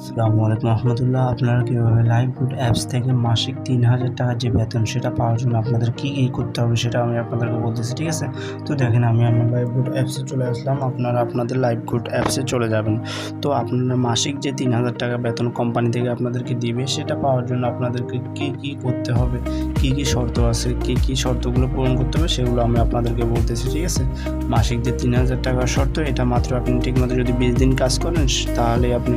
আসসালামু আলাইকুম রহমতুল্লাহ। আপনারা কীভাবে লাইভগুড অ্যাপস থেকে মাসিক ৩,০০০ টাকার যে বেতন সেটা পাওয়ার জন্য আপনাদের কী করতে হবে সেটা আমি আপনাদেরকে বলতেছি, ঠিক আছে? তো দেখেন, আমি আমার লাইভগুড অ্যাপসে চলে আসলাম। আপনারা আপনাদের লাইভগুড অ্যাপসে চলে যাবেন। তো আপনারা মাসিক যে ৩,০০০ টাকা বেতন কোম্পানি থেকে আপনাদেরকে দিবে সেটা পাওয়ার জন্য আপনাদেরকে কী করতে হবে, কী শর্ত আছে, কী শর্তগুলো পূরণ করতে হবে সেগুলো আমি আপনাদেরকে বলতেছি, ঠিক আছে? মাসিক যে ৩,০০০ টাকার শর্ত, এটা মাত্র আপনি ঠিকমতো যদি ২০ দিন কাজ করেন তাহলে আপনি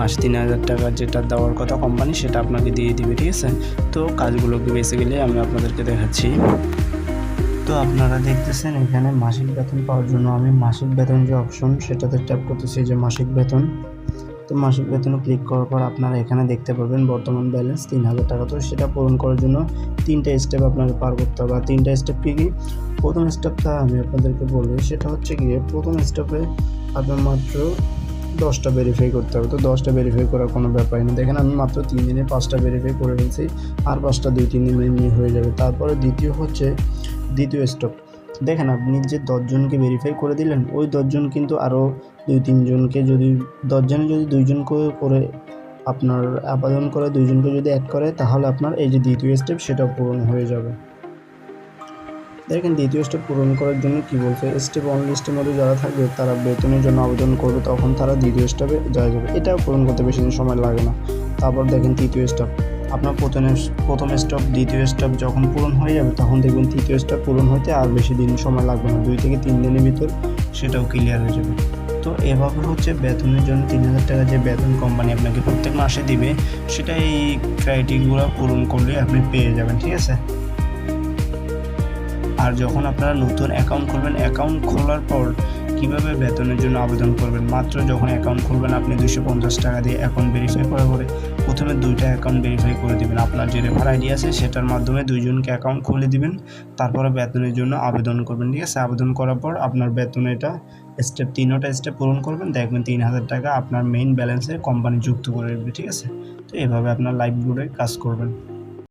মাসে ৩,০০০ টাকা যেটা দেওয়ার কথা কোম্পানি সেটা আপনাকে দিয়ে দিবে, ঠিক আছে? তো কাজগুলোকে বেসিক্যালি আমি আপনাদেরকে দেখাচ্ছি। তো আপনারা দেখতেছেন এখানে মাসিক বেতন পাওয়ার জন্য আমি মাসিক বেতন যে অপশন সেটাতে ট্যাপ করতেছি, যে মাসিক বেতন। তো মাসিক বেতনে ক্লিক করার পর আপনারা এখানে দেখতে পাবেন বর্তমান ব্যালেন্স ৩,০০০ টাকা। তো সেটা পূরণ করার জন্য 3টা স্টেপ আপনাকে পার করতে হবে। আর 3টা স্টেপ কী? প্রথম স্টেপটা আমি আপনাদেরকে বলি, সেটা হচ্ছে গিয়ে প্রথম স্টেপে আপনার মাত্র 10টা ভেরিফাই করতে হবে। তো 10টা ভেরিফাই করার কোনো ব্যাপারই না। দেখেন, আমি মাত্র 3 দিনে 5টা ভেরিফাই করে ফেলছি, আর 5টা 2-3 দিনে নিয়ে হয়ে যাবে। তারপরে দ্বিতীয় স্টেপ, দেখেন আপনি যে 10 জনকে ভেরিফাই করে দিলেন, ওই 10 জন কিন্তু আরও 2-3 জনকে, যদি 10 জনে যদি 2 জনকে করে আপনার আবেদন করে, 2 জনকে যদি অ্যাড করে, তাহলে আপনার এই যে দ্বিতীয় স্টেপ সেটাও পূরণ হয়ে যাবে। দেখেন, দ্বিতীয় স্টেপ পূরণ করার জন্য কি বলছে, স্টেপ 1 লিস্টের মধ্যে যারা থাকবে তারা বেতনের জন্য আবেদন করবে, তখন তারা দ্বিতীয় স্টেপে যাওয়া যাবে। এটাও পূরণ করতে বেশি দিন সময় লাগে না। তারপর দেখেন তৃতীয় স্টেপ, আপনার প্রথম স্টেপ দ্বিতীয় স্টেপ যখন পূরণ হয়ে যাবে, তখন দেখবেন তৃতীয় স্টেপ পূরণ হতে আর বেশি দিন সময় লাগবে না, 2 থেকে 3 দিনের ভিতর সেটাও ক্লিয়ার হয়ে যাবে। তো এভাবে হচ্ছে বেতনের জন্য ৩,০০০ টাকা যে বেতন কোম্পানি আপনাকে প্রত্যেক মাসে দিবে, সেটা এই ক্রাইটেরিয়াগুলো পূরণ করলে আপনি পেয়ে যাবেন, ঠিক আছে? আর যখন আপনারা নতুন অ্যাকাউন্ট খুলবেন, অ্যাকাউন্ট খোলার পর কীভাবে বেতনের জন্য আবেদন করবেন, মাত্র যখন অ্যাকাউন্ট খুলবেন আপনি 250 টাকা দিয়ে অ্যাকাউন্ট ভেরিফাই করার পরে প্রথমে 2টা অ্যাকাউন্ট ভেরিফাই করে দেবেন। আপনার যে রেফার আইডি আছে সেটার মাধ্যমে 2 জনকে অ্যাকাউন্ট খুলে দিবেন, তারপরে বেতনের জন্য আবেদন করবেন, ঠিক আছে? আবেদন করার পর আপনার বেতনটা স্টেপ 3টা স্টেপ পূরণ করবেন, দেখবেন ৩,০০০ টাকা আপনার মেইন ব্যালেন্সে কোম্পানি যুক্ত করে দেবে, ঠিক আছে? তো এভাবে আপনার লাইভগুলোয় কাজ করবেন।